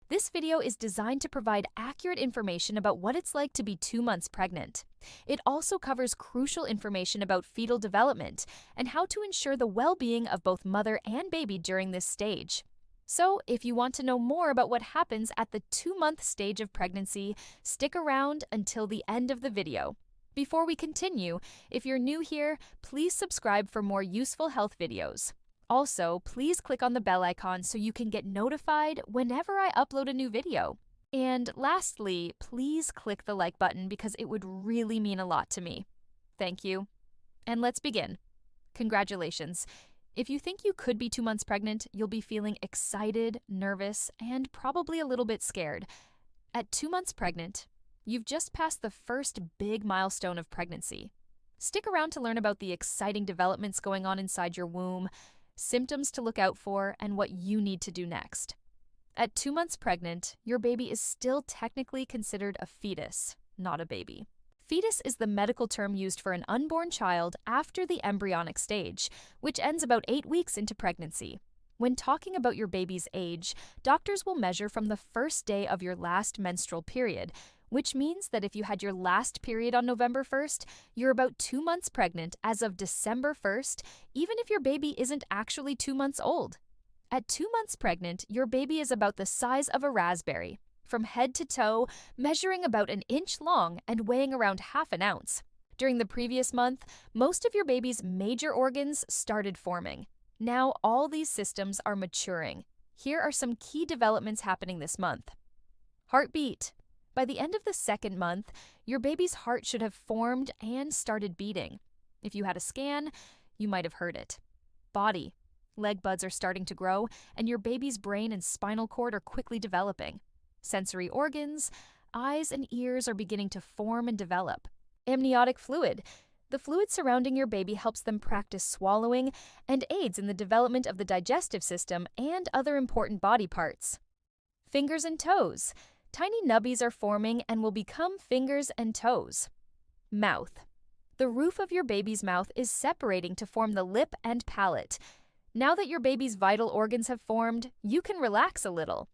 This video is designed to provide accurate information about what it's like to be 2 months pregnant. It also covers crucial information about fetal development and how to ensure the well-being of both mother and baby during this stage. So, if you want to know more about what happens at the 2-month stage of pregnancy, stick around until the end of the video. Before we continue, if you're new here, please subscribe for more useful health videos. Also, please click on the bell icon so you can get notified whenever I upload a new video. And lastly, please click the like button because it would really mean a lot to me. Thank you. And let's begin. Congratulations. If you think you could be 2 months pregnant, you'll be feeling excited, nervous, and probably a little bit scared. At 2 months pregnant, you've just passed the first big milestone of pregnancy. Stick around to learn about the exciting developments going on inside your womb, symptoms to look out for, and what you need to do next. At 2 months pregnant, your baby is still technically considered a fetus, not a baby. Fetus is the medical term used for an unborn child after the embryonic stage, which ends about 8 weeks into pregnancy. When talking about your baby's age, doctors will measure from the first day of your last menstrual period, which means that if you had your last period on November 1st, you're about 2 months pregnant as of December 1st, even if your baby isn't actually 2 months old. At 2 months pregnant, your baby is about the size of a raspberry, from head to toe, measuring about 1 inch long and weighing around half an ounce. During the previous month, most of your baby's major organs started forming. Now all these systems are maturing. Here are some key developments happening this month. Heartbeat. By the end of the 2nd month, your baby's heart should have formed and started beating. If you had a scan, you might have heard it. Body. Leg buds are starting to grow, and your baby's brain and spinal cord are quickly developing. Sensory organs. Eyes and ears are beginning to form and develop. Amniotic fluid. The fluid surrounding your baby helps them practice swallowing and aids in the development of the digestive system and other important body parts. Fingers and toes. Tiny nubbies are forming and will become fingers and toes. Mouth. The roof of your baby's mouth is separating to form the lip and palate. Now that your baby's vital organs have formed, you can relax a little.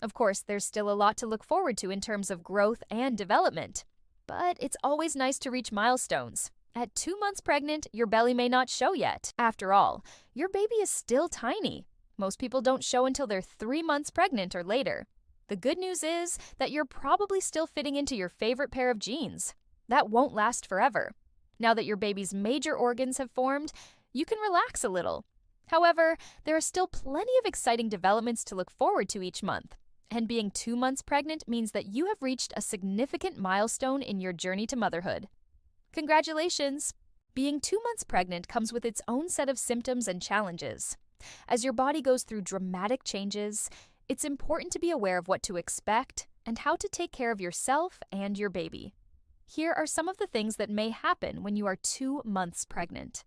Of course, there's still a lot to look forward to in terms of growth and development. But it's always nice to reach milestones. At 2 months pregnant, your belly may not show yet. After all, your baby is still tiny. Most people don't show until they're 3 months pregnant or later. The good news is that you're probably still fitting into your favorite pair of jeans. That won't last forever. Now that your baby's major organs have formed, you can relax a little. However, there are still plenty of exciting developments to look forward to each month. And being 2 months pregnant means that you have reached a significant milestone in your journey to motherhood. Congratulations! Being 2 months pregnant comes with its own set of symptoms and challenges. As your body goes through dramatic changes, it's important to be aware of what to expect and how to take care of yourself and your baby. Here are some of the things that may happen when you are 2 months pregnant.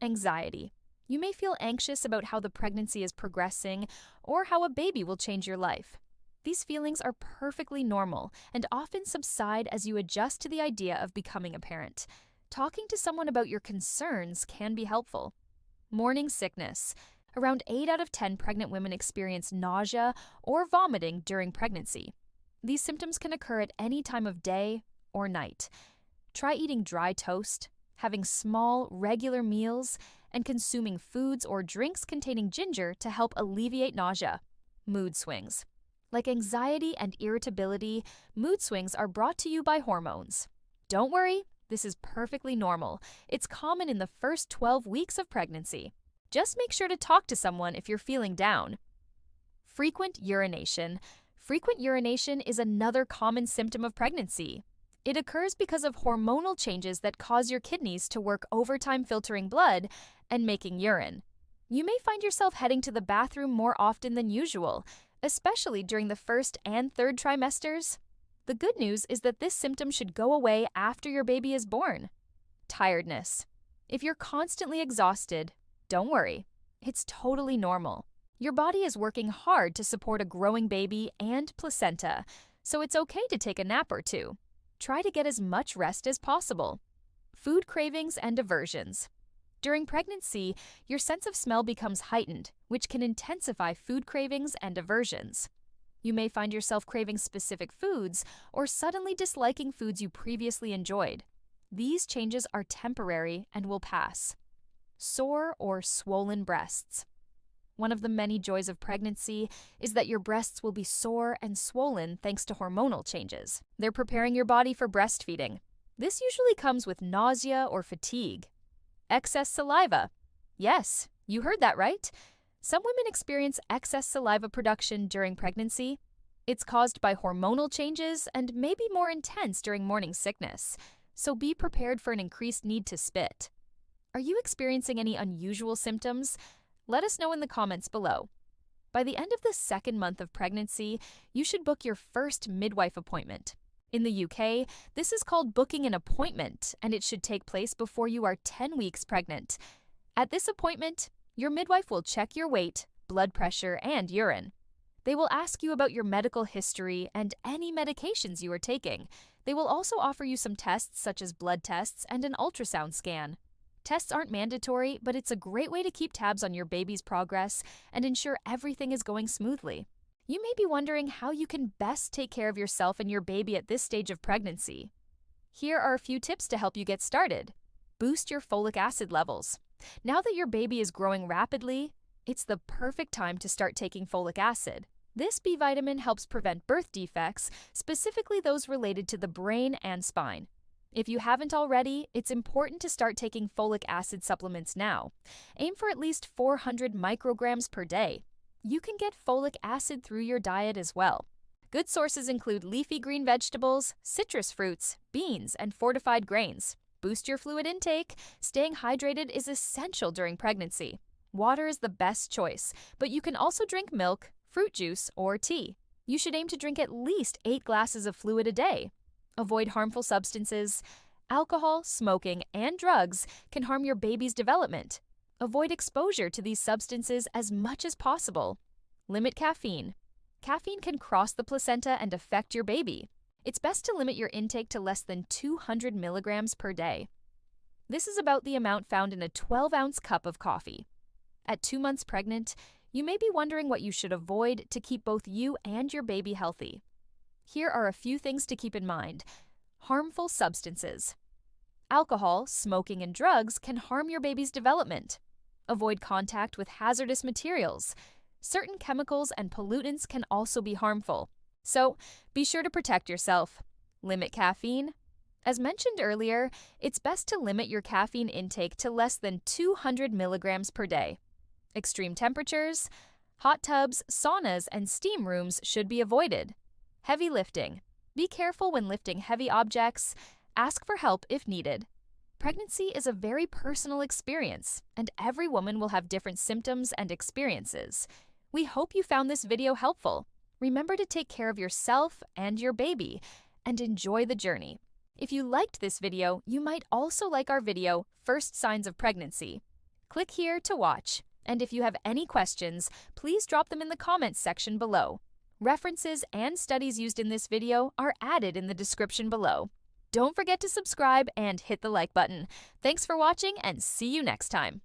Anxiety. You may feel anxious about how the pregnancy is progressing or how a baby will change your life. These feelings are perfectly normal and often subside as you adjust to the idea of becoming a parent. Talking to someone about your concerns can be helpful. Morning sickness. Around 8 out of 10 pregnant women experience nausea or vomiting during pregnancy. These symptoms can occur at any time of day or night. Try eating dry toast, having small, regular meals, and consuming foods or drinks containing ginger to help alleviate nausea. Mood swings. Like anxiety and irritability, mood swings are brought to you by hormones. Don't worry, this is perfectly normal. It's common in the first 12 weeks of pregnancy. Just make sure to talk to someone if you're feeling down. Frequent urination. Frequent urination is another common symptom of pregnancy. It occurs because of hormonal changes that cause your kidneys to work overtime filtering blood and making urine. You may find yourself heading to the bathroom more often than usual, especially during the 1st and 3rd trimesters. The good news is that this symptom should go away after your baby is born. Tiredness. If you're constantly exhausted, don't worry. It's totally normal. Your body is working hard to support a growing baby and placenta, so it's okay to take a nap or two. Try to get as much rest as possible. Food cravings and aversions. During pregnancy, your sense of smell becomes heightened, which can intensify food cravings and aversions. You may find yourself craving specific foods or suddenly disliking foods you previously enjoyed. These changes are temporary and will pass. Sore or swollen breasts. One of the many joys of pregnancy is that your breasts will be sore and swollen thanks to hormonal changes. They're preparing your body for breastfeeding. This usually comes with nausea or fatigue. Excess saliva. Yes, you heard that right. Some women experience excess saliva production during pregnancy. It's caused by hormonal changes and may be more intense during morning sickness, so be prepared for an increased need to spit. Are you experiencing any unusual symptoms? Let us know in the comments below. By the end of the second month of pregnancy, you should book your first midwife appointment. In the UK, this is called booking an appointment, and it should take place before you are 10 weeks pregnant. At this appointment, your midwife will check your weight, blood pressure, and urine. They will ask you about your medical history and any medications you are taking. They will also offer you some tests such as blood tests and an ultrasound scan. Tests aren't mandatory, but it's a great way to keep tabs on your baby's progress and ensure everything is going smoothly. You may be wondering how you can best take care of yourself and your baby at this stage of pregnancy. Here are a few tips to help you get started. Boost your folic acid levels. Now that your baby is growing rapidly, it's the perfect time to start taking folic acid. This B vitamin helps prevent birth defects, specifically those related to the brain and spine. If you haven't already, it's important to start taking folic acid supplements now. Aim for at least 400 micrograms per day. You can get folic acid through your diet as well. Good sources include leafy green vegetables, citrus fruits, beans, and fortified grains. Boost your fluid intake. Staying hydrated is essential during pregnancy. Water is the best choice, but you can also drink milk, fruit juice, or tea. You should aim to drink at least 8 glasses of fluid a day. Avoid harmful substances. Alcohol, smoking, and drugs can harm your baby's development. Avoid exposure to these substances as much as possible. Limit caffeine. Caffeine can cross the placenta and affect your baby. It's best to limit your intake to less than 200 milligrams per day. This is about the amount found in a 12-ounce cup of coffee. At 2 months pregnant, you may be wondering what you should avoid to keep both you and your baby healthy. Here are a few things to keep in mind. Harmful substances. Alcohol, smoking, and drugs can harm your baby's development. Avoid contact with hazardous materials. Certain chemicals and pollutants can also be harmful. So, be sure to protect yourself. Limit caffeine. As mentioned earlier, it's best to limit your caffeine intake to less than 200 milligrams per day. Extreme temperatures. Hot tubs, saunas, and steam rooms should be avoided. Heavy lifting. Be careful when lifting heavy objects. Ask for help if needed. Pregnancy is a very personal experience, and every woman will have different symptoms and experiences. We hope you found this video helpful. Remember to take care of yourself and your baby, and enjoy the journey. If you liked this video, you might also like our video, First Signs of Pregnancy. Click here to watch, and if you have any questions, please drop them in the comments section below. References and studies used in this video are added in the description below. Don't forget to subscribe and hit the like button. Thanks for watching, and see you next time.